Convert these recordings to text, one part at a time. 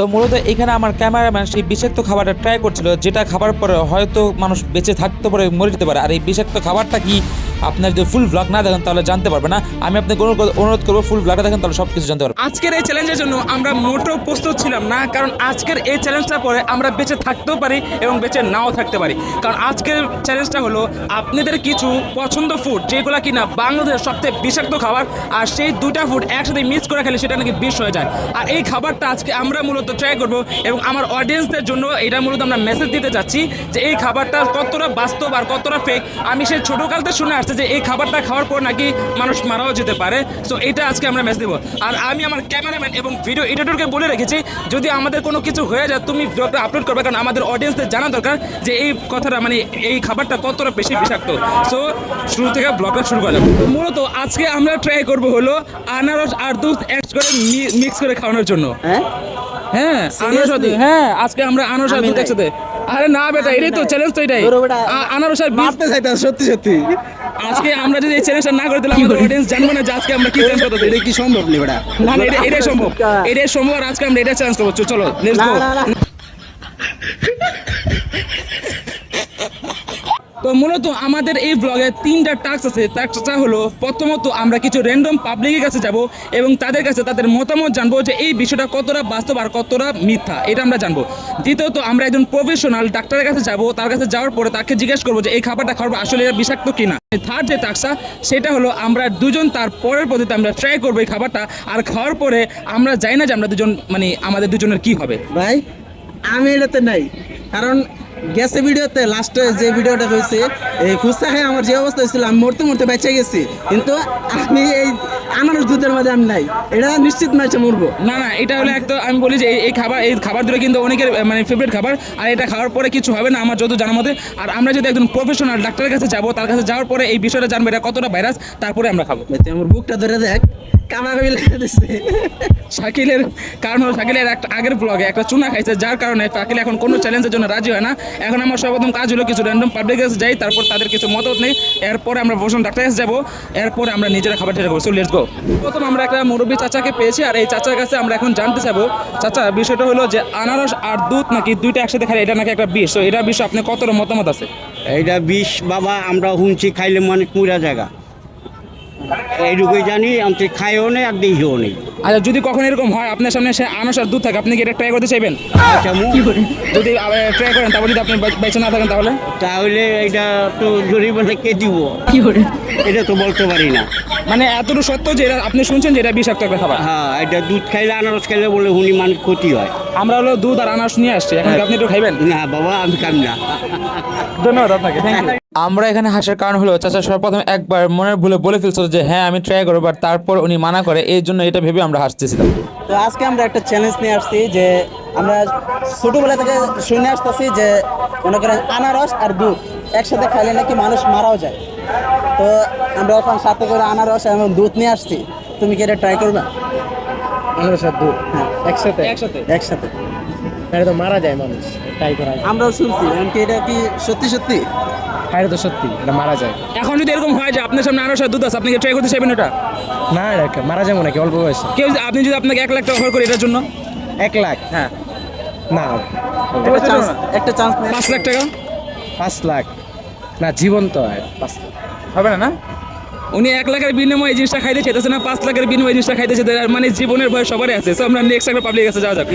তো মূলত এখানে আমার ক্যামেরাম্যান সেই বিষাক্ত খাবারটা ট্রাই করছিল, যেটা খাবার পরে হয়তো মানুষ বেঁচে থাকতে পারে, মরে যেতে পারে। আর এই বিষাক্ত খাবারটা কি আপনার যদি ফুল ব্লগ না দেখেন তাহলে জানতে পারবে না। আমি আপনাকে অনুরোধ করবো ফুল ব্লগটা দেখেন, তাহলে সব কিছু জানতে পারবেন। আজকের এই চ্যালেঞ্জের জন্য আমরা মোটেও প্রস্তুত ছিলাম না, কারণ আজকের এই চ্যালেঞ্জটা পরে আমরা বেঁচে থাকতেও পারি এবং বেঁচে নাও থাকতে পারি। কারণ আজকের চ্যালেঞ্জটা হলো আপনাদের কিছু পছন্দ ফুড, যেগুলো কিনা বাংলাদেশের সবচেয়ে বিষাক্ত খাবার, আর সেই দুইটা ফুড একসাথে মিক্স করে খেলে সেটা নাকি বিষ হয়ে যায়। আর এই খাবারটা আজকে আমরা মূলত ট্রাই করবো, এবং আমার অডিয়েন্সদের জন্য এটা মূলত আমরা মেসেজ দিতে চাচ্ছি যে এই খাবারটা কতটা বাস্তব আর কতটা ফেক। আমি সেই ছোটোকালতে শুনে আসছি যে এই খাবারটা খাওয়ার পর নাকি মানুষ মারাও যেতে পারে। সো এটা আজকে আমরা মেসেজ দেবো। আর আমি আমার ক্যামেরাম্যান এবং ভিডিও এডিটরকে বলে রেখেছি, যদি আমাদের কোনো কিছু হয়ে যায় তুমি ভিডিওটা আপলোড করবে, কারণ আমাদের অডিয়েন্সদের জানা দরকার যে এই কথাটা মানে এই খাবারটা কতটা বেশি বিষাক্ত। সো শুরু থেকে ব্লগটা শুরু করা যাবে। মূলত আজকে আমরা ট্রাই করবো হলো আনারস আর দুধ অ্যাড করে মিক্স করে খাওয়ানোর জন্য। হ্যাঁ আনারস, হ্যাঁ আজকে আমরা আনারস আর দুধ একসাথে। আরে না বেটা, এটাই তো চ্যালেঞ্জ, তো এটাই আনারস আর মারতে চাইতাম সত্যি সত্যি। আজকে আমরা যদি এই চ্যালেঞ্জটা না করে দিলাম আমাদের অডিয়েন্স জানবে না যে আজকে আমরা কি চ্যালেঞ্জ করতে। এটা কি সম্ভব নি বেটা? না না, এটাই সম্ভব, এটাই সম্ভব। আর আজকে আমরা এটা চ্যালেঞ্জ করবো। চলো লেটস গো। তো মূলত আমাদের এই ব্লগে 3টা টাস্ক আছে। টাস্কটা হলো প্রথমত আমরা কিছু র্যান্ডম পাবলিকের কাছে যাব এবং তাদের কাছে তাদের মতামত জানবো যে এই বিষয়টা কতটা বাস্তব আর কতটা মিথ্যা, এটা আমরা জানবো। দ্বিতীয়ত আমরা একজন প্রফেশনাল ডাক্তারের কাছে যাব, তার কাছে যাওয়ার পরে তাকে জিজ্ঞেস করবো যে এই খাবারটা খাওয়ার আসলে এটা বিষাক্ত কিনা। থার্ড যে টাস্কটা সেটা হলো আমরা দুজন তার পরের পদ্ধতিতে আমরা ট্রাই করবো এই খাবারটা, আর খাওয়ার পরে আমরা জানি না যে আমরা দুজন মানে আমাদের দুজনের কি হবে। ভাই আমি এটাতে নাই, কারণ গেছে ভিডিওতে লাস্টে যে ভিডিওটা হয়েছে এই ফুচকা খেয়ে আমার যে অবস্থা হয়েছিল আমি মরতে মরতে বেঁচে গেছি, কিন্তু আমি এই আনারস দুধের মাঝে আমি নাই, এটা নিশ্চিত মাঝে মরবো। না না, এটা হলো একটা আমি বলি যে এই খাবার দুটো কিন্তু অনেকের মানে ফেভারিট খাবার, আর এটা খাওয়ার পরে কিছু হবে না আমার যত জানার মতে। আর আমরা যদি একজন প্রফেশনাল ডাক্তারের কাছে যাব, তার কাছে যাওয়ার পরে এই বিষয়টা জানবো এটা কতটা ভাইরাস, তারপরে আমরা খাবো। আমার বুকটা ধরে দেখ কামাকামি লেগে দিচ্ছে। শাকিলের কারণ হলো শাকিলের একটা আগের ব্লগে একটা চুনা খাইছে, যার কারণে শাকিল এখন কোনো চ্যালেঞ্জের জন্য রাজি হয় না। এখন আমার সর্বপ্রথম কাজ হলো কিছু র্যান্ডম পাবলিক কাছে যাই, তারপর তাদের কিছু মতামত নেই, এরপরে আমরা প্রফেশনাল ডাক্তারের কাছে যাবো, এরপরে আমরা নিজেরা খাবার ট্রাই করবো। So let's go. প্রথম আমরা একটা মুরব্বী চাচাকে পেয়েছি, আর এই চাচার কাছে আমরা এখন জানতে চাবো, চাচা বিষয়টা হলো যে আনারস আর দুধ নাকি দুইটা একসাথে খাই এটা নাকি একটা বিষ। তো এটা বিষয়ে আপনি কতটা মতামত আছে? এইটা বিষ বাবা, আমরা শুনছি খাইলে মানুষ পুরা জায়গা, এইটুকুই জানি। আমি খাইও নেই আর দিও নেই। আচ্ছা, যদি কখন এরকম হয় আপনার সামনে সে আনারস আর দুধ থাকে, আপনি কি এটা ট্রাই করতে চাইবেন? যদি ট্রাই করেন, তারপর যদি আপনি বেঁচে না থাকেন তাহলে তাহলে এটা তো জরিমানা কে দিব, এটা তো বলতে পারি না। মানে এতটুকু সত্য যে এটা আপনি শুনছেন যে এটা বিষাক্ত একটা খাবার। হ্যাঁ, এটা দুধ খাইলে আনারস খাইলে বলে হুনি মানুষ ক্ষতি হয়। আমরা হলো দুধ আর আনারস নিয়ে আসছি, এখন কি আপনি একটু খাইবেন? না বাবা, আমি খাই না। ধন্যবাদ আপনাকে, থ্যাংক ইউ। আমরা এখানে হাসার কারণ হলো চাচা সর্বপ্রথম একবার মনের ভুলে বলে ফেলছিল যে হ্যাঁ আমি ট্রাই করবো, বাট তারপর উনি মানা করে, এই জন্য এটা ভেবে আমরা হাসতেছিলাম। তো আজকে আমরা একটা চ্যালেঞ্জ নিয়ে আসছি, যে আমরা ছোটোবেলা থেকে শুনে আসতেছি যে মনে করেন আনারস আর দুধ একসাথে খাইলে নাকি মানুষ মারাও যায়। তো আমরা এখন সাথে করে আনারস এবং দুধ নিয়ে আসছি, তুমি কি এটা ট্রাই করবে? আনারস আর দুধ হ্যাঁ, একসাথে একসাথে এটা তো মারা যায় মানুষ, ট্রাই করা যায়। আমরাও শুনছি, এমনকি এটা কি সত্যি সত্যি? এটা তো সত্যি, এটা মারা যায়। এখন যদি এরকম হয় যে আপনার সামনে আনারস আর দুধ আছে, আপনি কি ট্রাই করতে চাইবেন এটা? না, এটা মারা যাবো নাকি অল্প বয়সে? আপনি যদি আপনাকে 1 লাখ টাকা অফার করে এটার জন্য? 1 লাখ? হ্যাঁ, না, একটা চান্স নেই। 5 লাখ টাকা 5 লাখ না, জীবন তো হয় 5 লাখ হবে না। না, উনি 1 লাখের বিনিময়ে এই জিনিসটা খাইতে চাইতেছে না, 5 লাখের বিনিময়ে এই জিনিসটা খাইতে চাইতে, মানে জীবনের ভয় সবারই আছে। সো আমরা নেক্সট একটা পাবলিক কাছে যাওয়া যাক।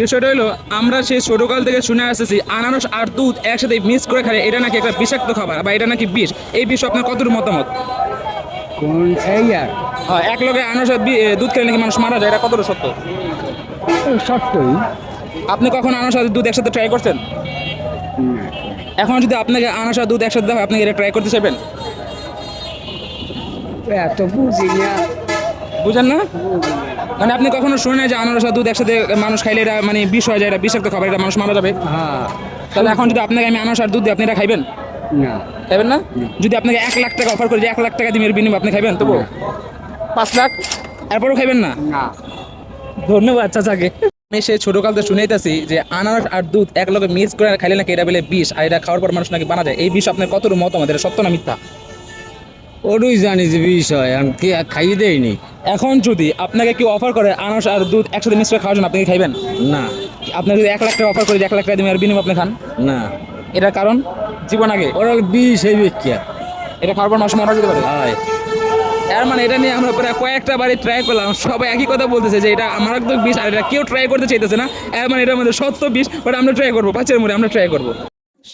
বিষয়টা হলো আমরা সেই ছোটকাল থেকে শুনে আসতেছি আনারস আর দুধ একসাথে মিক্স করে খাই, এটা নাকি একটা বিষাক্ত খাবার বা এটা নাকি বিষ। এই বিষয়ে আপনার কতটুকু মতামত? কোন এই আর হ্যাঁ, এক লগে আনারস আর দুধ খেলে নাকি মানুষ মারা যায়, এটা কতটা সত্য? সত্যই। আপনি কখন আনারস আর দুধ একসাথে ট্রাই করছেন? এখন যদি আপনাকে আনারস আর দুধ একসাথে দেওয়া হয়, আপনি এটা ট্রাই করতে চাইবেন? এত বুঝি না, বুঝেন না? মানে আপনি কখনো শুনে যে আনারস আর দুধ একসাথে মানুষ খাইলে এটা মানে বিষ হয়ে যায়, এটা বিষাক্ত খাবার, এটা মানুষ মারা যাবে? হ্যাঁ। তাহলে এখন যদি আপনাকে আমি আনারস আর দুধ দিই, আপনি এটা খাইবেন? না, খাইবেন না? যদি আপনাকে 1 লাখ টাকা অফার করি যে 1 লাখ টাকা দিয়ে বিনিময়ে আপনি খাইবেন? তবু 5 লাখ এরপরও খাইবেন না? না। ধন্যবাদ চাচাকে। আমি সেই ছোটকাল থেকে শুনেইতেছি যে আনারস আর দুধ এক লগে মিক্স করে খাইলে নাকি এটা বলে বিষ, আর এটা খাওয়ার পর মানুষ নাকি মারা যায়। এই বিষ আপনার কতটুকু মতামত, এটা সত্য না মিথ্যা? ওরই জানি যে বিষয়, আমি কি খাইয়ে দেয়নি। এখন যদি আপনাকে কেউ অফার করে আনারস আর দুধ একসাথে মিক্স করে খাওয়ার জন্য, আপনি কি খাইবেন? না। আপনার যদি 1 লাখ টাকা অফার করে 1 লাখ টাকা দিবেন আর বিনিময়ে আপনি খান? না এটার কারণ জীবন আগে ওরা বিষ এই বিক্রিয়া এটা খাওয়ার পর মানুষ মারা যেতে পারে। হয় এর মানে এটা নিয়ে আমরা প্রায় কয়েকটা বারে ট্রাই করলাম, সবাই একই কথা বলতেছে যে এটা মারাত্মক বিষ, আর এটা কেউ ট্রাই করতে চাইতেছে না। এর মানে এটার মধ্যে সত্য বিষ, বাট আমরা ট্রাই করবো, 5-এর মধ্যে আমরা ট্রাই করবো।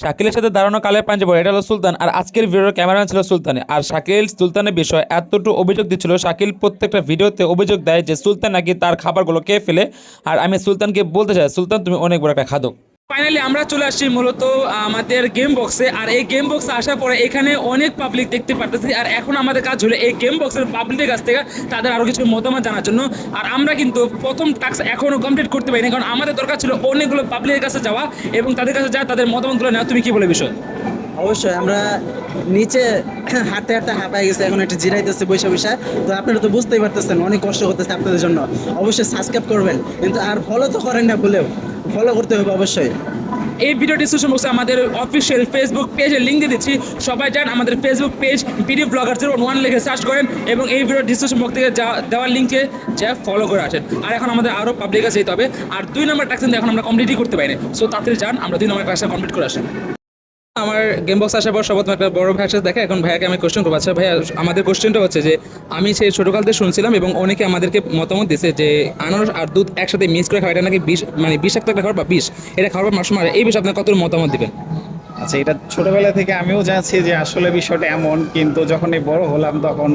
শাকিলের সাথে দাঁড়ানো কালের পাঞ্জাবি এটা হলো সুলতান, আর আজকের ভিডিওর ক্যামেরাম্যান ছিল সুলতান। আর শাকিল সুলতানের বিষয়ে এতটুকু অভিযোগ দিচ্ছিল, শাকিল প্রত্যেকটা ভিডিওতে অভিযোগ দেয় যে সুলতান নাকি তার খাবারগুলো খেয়ে ফেলে। আর আমি সুলতানকে বলতে চাই, সুলতান তুমি অনেক বড় একটা খাদক। ফাইনালি আমরা চলে আসছি মূলত আমাদের গেম বক্সে, আর এই গেম বক্সে আসার পরে এখানে অনেক পাবলিক দেখতে পারতেছি। আর এখন আমাদের কাজ হলো এই গেম বক্সের পাবলিকের কাছ থেকে তাদের আরও কিছু মতামত জানার জন্য। আর আমরা কিন্তু প্রথম টাস্ক এখনও কমপ্লিট করতে পারিনি, কারণ আমাদের দরকার ছিল অনেকগুলো পাবলিকের কাছে যাওয়া এবং তাদের কাছে যাওয়া তাদের মতামতগুলো নেওয়া। তুমি কি বলে বিষয়? অবশ্যই আমরা নিচে হাঁটতে হাঁটতে হাঁপায় গেছে, এখন একটু জিরাইতেছে বৈশা বৈশা। তো আপনারা তো বুঝতেই পারতেছেন অনেক কষ্ট করতেছে আপনাদের জন্য। অবশ্যই সাবস্ক্রাইব করবেন, কিন্তু আর ফলো তো করেন না, ভুলেও ফলো করতে হবে অবশ্যই। এই ভিডিও ডিসক্রিপশন বক্সে আমাদের অফিসিয়াল ফেসবুক পেজের লিঙ্ক দিয়ে দিচ্ছি, সবাই যান আমাদের ফেসবুক পেজ বিডি ব্লগার 01 লিখে সার্চ করেন এবং এই ভিডিও ডিসক্রিপশন বক্স থেকে দেওয়ার লিঙ্কে যা ফলো করে আসেন। আর এখন আমাদের আরও পাবলিক কাছে যেতে হবে, আর 2 নম্বর টাস্ক এখন আমরা কমপ্লিটই করতে পারিনি। সো তাড়াতাড়ি যান, আমরা 2 নম্বর টাস্কটা কমপ্লিট করে আসেন। আমার গেম বক্স আসার পর সবার একটা বড় ভাইয়ের সাথে দেখা, এখন ভাইয়াকে আমি কোশ্চেন করবো। আচ্ছা ভাইয়া, আমাদের কোশ্চেনটা হচ্ছে যে আমি সেই ছোটোকাল থেকে শুনছিলাম এবং অনেকে আমাদেরকে মতামত দিয়েছে যে আনারস আর দুধ একসাথে মিক্স করে খাওয়া এটা নাকি বিষ, মানে বিষাক্ত একটা খাবার বা বিষ, এটা খাওয়ার পর মানুষ মারে। এই বিষয়ে আপনার কত মতামত দিবেন? আচ্ছা, এটা ছোটবেলা থেকে আমিও জানছি যে আসলে বিষয়টা এমন, কিন্তু যখন এই বড় হলাম তখন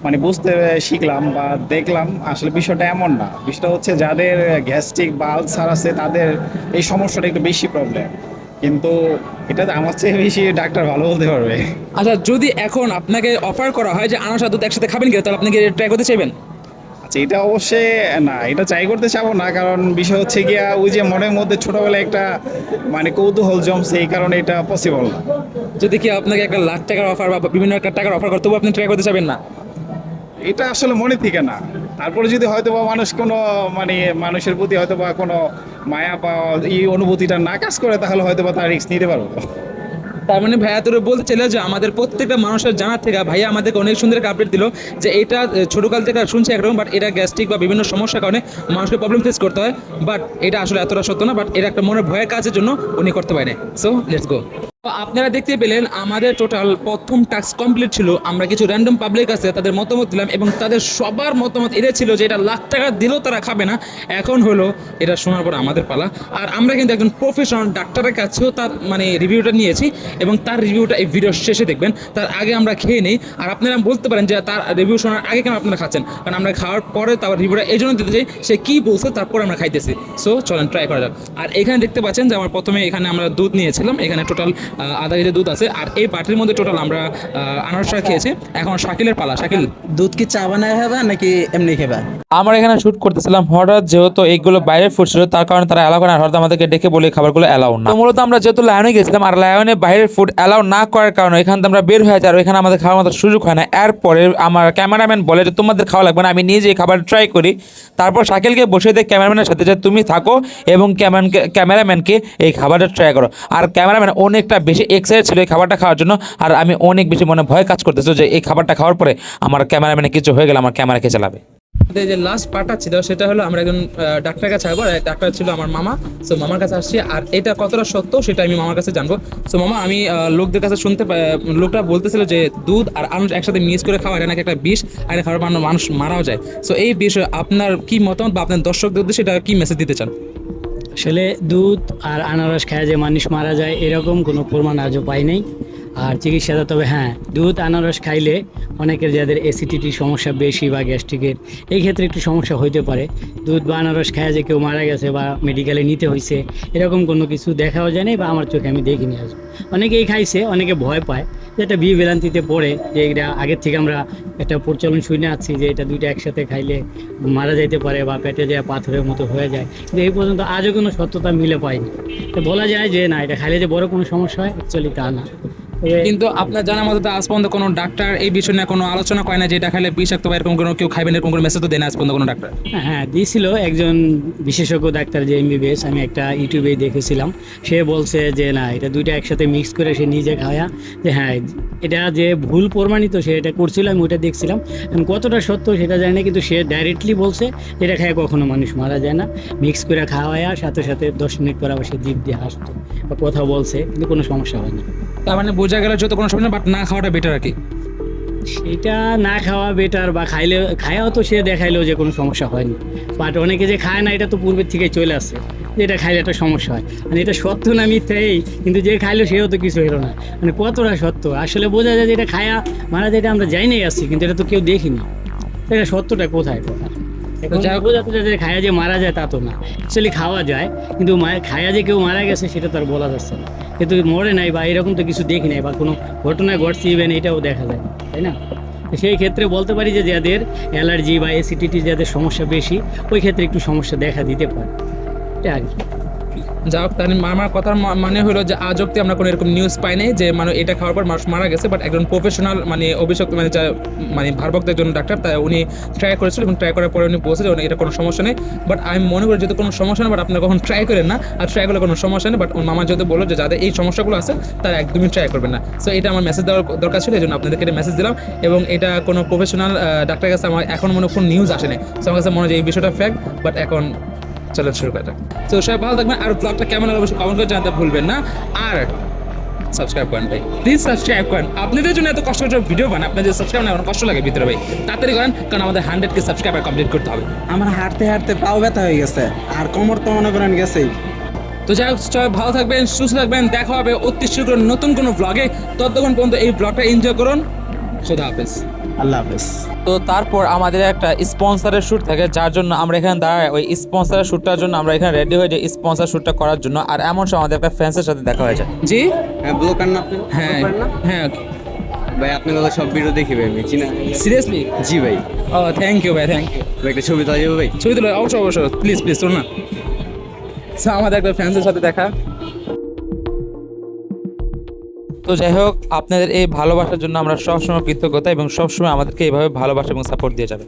মানে বুঝতে শিখলাম বা দেখলাম আসলে বিষয়টা এমন না। বিষয়টা হচ্ছে যাদের গ্যাস্ট্রিক বা আলসার আছে তাদের এই সমস্যাটা একটু বেশি প্রবলেম, কিন্তু এটা আমার চেয়ে বেশি ডাক্তার ভালো বলতে পারবে। আচ্ছা, যদি এখন আপনাকে অফার করা হয় যে আনারস আর দুধ একসাথে খাবেন কি, তাহলে আপনি কি ট্রাই করতে চাইবেন? আচ্ছা, এটা অবশ্যই না, এটা চাই করতে চাবো না, কারণ বিষয় হচ্ছে গিয়া ওই যে মনের মধ্যে ছোটবেলায় একটা মানে কৌতূহল জমছে, এই কারণে এটা পসিবল না। যদি কি আপনাকে 1 লাখ টাকার অফার বা বিভিন্ন টাকার অফার করতে, তবু আপনি ট্রাই করতে চাইবেন না? এটা আসলে মনে থেকে না। তারপরে যদি হয়তো বা মানুষ কোনো মানে মানুষের প্রতি হয়তো বা কোনো মায়া বা এই অনুভূতিটা না কাজ করে, তাহলে হয়তো বা তার রিস্ক নিতে পারবো। তার মানে ভাইয়া তোর বলতে চাইলে যে আমাদের প্রত্যেকটা মানুষের জানার থেকে ভাইয়া আমাদেরকে অনেক সুন্দর একটা আপডেট দিল যে এটা ছোটোকাল থেকে শুনছি একরকম, বাট এটা গ্যাস্ট্রিক বা বিভিন্ন সমস্যার কারণে মানুষকে প্রবলেম ফেস করতে হয়, বাট এটা আসলে এতটা সত্য না, বাট এটা একটা মনের ভয়ের কাজের জন্য উনি করতে পারেন। So let's go. আপনারা দেখতে পেলেন আমাদের টোটাল প্রথম টাস্ক কমপ্লিট ছিল। আমরা কিছু র্যান্ডম পাবলিক আছে তাদের মতামত দিলাম এবং তাদের সবার মতামত এটা ছিল যে এটা লাখ টাকা দিলেও তারা খাবে না। এখন হলো এটা শোনার পর আমাদের পালা, আর আমরা কিন্তু একজন প্রফেশনাল ডাক্তারের কাছেও তার মানে রিভিউটা নিয়েছি এবং তার রিভিউটা এই ভিডিওর শেষে দেখবেন। তার আগে আমরা খেয়ে নিই, আর আপনারা বলতে পারেন যে তার রিভিউ শোনার আগে কেন আপনারা খাচ্ছেন, কারণ আমরা খাওয়ার পরে তার রিভিউটা এই জন্য দিতে চাই সে কী বলছে তারপর আমরা খাইতেছি। সো চলেন ট্রাই করা যাক। আর এখানে দেখতে পাচ্ছেন যে আমার প্রথমে এখানে আমরা দুধ নিয়েছিলাম, এখানে টোটাল আধা কেজি দুধ আছে, আর এই বাটির মধ্যে টোটাল আমরা আনারসটা খেয়েছি। এখন শাকিলের পালা। শাকিল, দুধ কি চা বানায় খাবা নাকি এমনি খাবা? আমরা এখানে শুট করতেছিলাম, হঠাৎ যেহেতু এইগুলো বাইরের ফুড ছিল তার কারণে তারা অ্যালাউ করে না, হঠাৎ আমাদেরকে ডেকে বলে খাবারগুলো অ্যালাউ না। তো মূলত আমরা যেহেতু লায়নে গেছিলাম আর লায়নে বাইরের ফুড অ্যালাউ না করার কারণে এখান থেকে আমরা বের হয়ে যাই, আর এখানে আমাদের খাওয়ার মতো সুযোগ হয় না। এরপরে আমার ক্যামেরাম্যান বলে যে তোমাদের খাওয়া লাগবে না, আমি নিজে খাবার ট্রাই করি। তারপর শাকিলকে বসে দেয় ক্যামেরাম্যানের সাথে যে তুমি থাকো এবং ক্যামেরাম্যানকে এই খাবারটা ট্রাই করো। আর ক্যামেরাম্যান অনেকটা বেশি এক্সাইটেড ছিল এই খাবারটা খাওয়ার জন্য, আর আমি অনেক বেশি মনে ভয় কাজ করতেছিল যে এই খাবারটা খাওয়ার পরে আমার ক্যামেরাম্যানে কিছু হয়ে গেলে আমার ক্যামেরাকে চালাবে। আমাদের যে লাস্ট পার্টটা ছিল সেটা হলো আমরা একজন ডাক্তারের কাছে আসবো, ডাক্তার ছিল আমার মামা। সো মামার কাছে আসছি, আর এটা কতটা সত্য সেটা আমি মামার কাছে জানবো। সো মামা, আমি লোকদের কাছে লোকটা বলতেছিল যে দুধ আর আনারস একসাথে মিক্স করে খাওয়া এটা নাকি একটা বিষ, আর এটা খাওয়ার মানুষ মারাও যায়। সো এই বিষয়ে আপনার কি মতামত বা আপনার দর্শকদের উদ্দেশ্যে এটা কি মেসেজ দিতে চান? আসলে দুধ আর আনারস খায় যে মানুষ মারা যায় এরকম কোনো প্রমাণ আজও পাই নাই। আর চিকিৎসাটা তবে হ্যাঁ, দুধ আনারস খাইলে অনেকের যাদের অ্যাসিডিটির সমস্যা বেশি বা গ্যাস্ট্রিকের এই ক্ষেত্রে একটু সমস্যা হইতে পারে। দুধ বা আনারস খায় যে কেউ মারা গেছে বা মেডিকেলে নিতে হয়েছে এরকম কোনো কিছু দেখাও যায় নাই বা আমার চোখে আমি দেখিনি আজ। অনেকেই খাইছে, অনেকে ভয় পায় যেটা বিয়ে ভ্রান্তিতে পড়ে যে এটা আগের থেকে আমরা একটা প্রচলন শুনে আসছি যে এটা দুইটা একসাথে খাইলে মারা যাইতে পারে বা পেটে যায় পাথরের মতো হয়ে যায়, কিন্তু এই পর্যন্ত আজও কোনো সত্যতা মিলে পায়নি। তো বলা যায় যে না, এটা খাইলে যে বড় কোনো সমস্যা হয় অ্যাকচুয়ালি তা না। কিন্তু আপনার জানা মতো তো আজ পর্যন্ত কোনো ডাক্তার এই বিষয় নিয়ে কোনো আলোচনা করে না যে এটা খেলে বিষাক্ত বা এরকম কোনো কেউ খাইবেন এরকম কোনো মেসেজ তো দেয় না আজ পর্যন্ত কোনো ডাক্তার। হ্যাঁ দিয়েছিল একজন বিশেষজ্ঞ ডাক্তার যে MBBS, আমি একটা ইউটিউবেই দেখেছিলাম। সে বলছে যে না, এটা দুইটা একসাথে মিক্স করে সে নিজে খাওয়া, যে হ্যাঁ এটা যে ভুল প্রমাণিত সে এটা করছিল, আমি ওটা দেখছিলাম। এখন কতটা সত্য সেটা জানি না, কিন্তু সে ডাইরেক্টলি বলছে এটা খায় কখনো মানুষ মারা যায় না, মিক্স করে খাওয়ায় সাথে সাথে 10 মিনিট পর আবার সে জিভ দিয়ে হাসতো বা কথা বলছে, কিন্তু কোনো সমস্যা হয়নি। তার মানে বোঝা গেল যত কোনো সমস্যা বাট না খাওয়াটা বেটার আর কি। সেটা না খাওয়া বেটার, বা খায়াও তো সে দেখাইলো যে কোনো সমস্যা হয়নি। বাট অনেকে যে খায় না এটা তো পূর্বের থেকে চলে আসে যে এটা খাইলে একটা সমস্যা হয়, মানে এটা সত্য না মিথ্যাই, কিন্তু যে খাইলো সেও তো কিছু হলো না, মানে কতটা সত্য আসলে বোঝা যায় যে এটা খায়া মারা যায়, এটা আমরা জানিই আসছি, কিন্তু এটা তো কেউ দেখিনি, এটা সত্যটা কোথায় যাই হোক, বোঝা তো যায় যে খায়া যে মারা যায় তা তো না, অ্যাকচুয়ালি খাওয়া যায়, কিন্তু খায়া যে কেউ মারা গেছে সেটা তো আর বলা যাচ্ছে না, কিন্তু মরে নাই বা এরকম তো কিছু দেখি নাই বা কোনো ঘটনা ঘটছে ইভেন এটাও দেখা যায় না, তাই না? তো সেই ক্ষেত্রে বলতে পারি যে যাদের অ্যালার্জি বা অ্যাসিডিটি যাদের সমস্যা বেশি, ওই ক্ষেত্রে একটু সমস্যা দেখা দিতে পারে, এটা আর কি। যা হোক, তাহলে আমার কথার মানে হলো যে আজ অব্দি আমরা কোনো এরকম নিউজ পাই নাই যে মানে এটা খাওয়ার পর মানুষ মারা গেছে, বাট একজন প্রফেশনাল মানে অভিষেক মানে যা মানে ভারভক্ত একজন ডাক্তার, তাই উনি ট্রাই করেছিল এবং ট্রাই করার পরে উনি বলছে যে এটা কোনো সমস্যা নেই। বাট আমি মনে করি যদি কোনো সমস্যা নেই, বাট আপনারা কখন ট্রাই করেন না, আর ট্রাই করলে কোনো সমস্যা নেই। বাট ওর মামা যদি বললো যে যাদের এই সমস্যাগুলো আছে তারা একদমই ট্রাই করবেন না। সো এটা আমার মেসেজ দেওয়ার দরকার ছিল, এই জন্য আপনাদেরকে এটা মেসেজ দিলাম। এবং এটা কোনো প্রফেশনাল ডাক্তারের কাছে আমার এখন মনে কোনো নিউজ আসেনি, সো আমার কাছে মনে হয় যে এই বিষয়টা ফ্যাক্ট। বাট এখন চলো শুরু করা যাক। তো সবাই ভালো থাকবেন, আর ব্লগটা কেমন হলো অবশ্যই কমেন্ট করে জানাতে ভুলবেন না, আর সাবস্ক্রাইব করেন ভাই, প্লিজ সাবস্ক্রাইব করেন। আপনাদের জন্য এত কষ্ট করে ভিডিও বানান, আপনাদের সাবস্ক্রাইব না কষ্ট লাগে ভিতরে ভাই, তাড়াতাড়ি করেন, কারণ আমাদের 100K সাবস্ক্রাইবার কমপ্লিট করতে হবে। আমার হাঁটতে হাঁটতে পাও ব্যথা হয়ে গেছে, আর কোমর তো মনে করেন গেছেই। তো যাই হোক, সবাই ভালো থাকবেন, সুস্থ থাকবেন, দেখা হবে অতি শীঘ্র নতুন কোনো ব্লগে। ততক্ষণ পর্যন্ত এই ব্লগটা এনজয় করুন। খোদা হাফেজ। আল্লাহ হাফেজ। তো তারপর আমাদের একটা স্পন্সরের শ্যুট থাকে, যার জন্য আমরা এখানে দাঁড়াই ওই স্পন্সরের শ্যুটটার জন্য, আমরা এখানে রেডি হয়ে যাই স্পন্সর শ্যুটটা করার জন্য। আর এমন সময় আমাদের একটা ফ্যান্সের সাথে দেখা হয়ে যায়। জি হ্যাঁ ব্লগার না আপনি? হ্যাঁ হ্যাঁ, ভাই আপনার কথা সব ভিডিও দেখি ভাই আমি চিনা। সিরিয়াসলি? জি ভাই। ও থ্যাংক ইউ ভাই, থ্যাংক ইউ। ভাই একটা ছবি তোলা যাবে ভাই? ছবি তুলে অবশ্যই অবশ্যই, প্লিজ প্লিজ তোর না। So, আমাদের একটা ফ্যান্সের সাথে দেখা। তো যাই হোক, আপনাদের এই ভালোবাসার জন্য আমরা সবসময় কৃতজ্ঞতা, এবং সবসময় আমাদেরকে এইভাবে ভালোবাসা এবং সাপোর্ট দিয়ে যাবেন।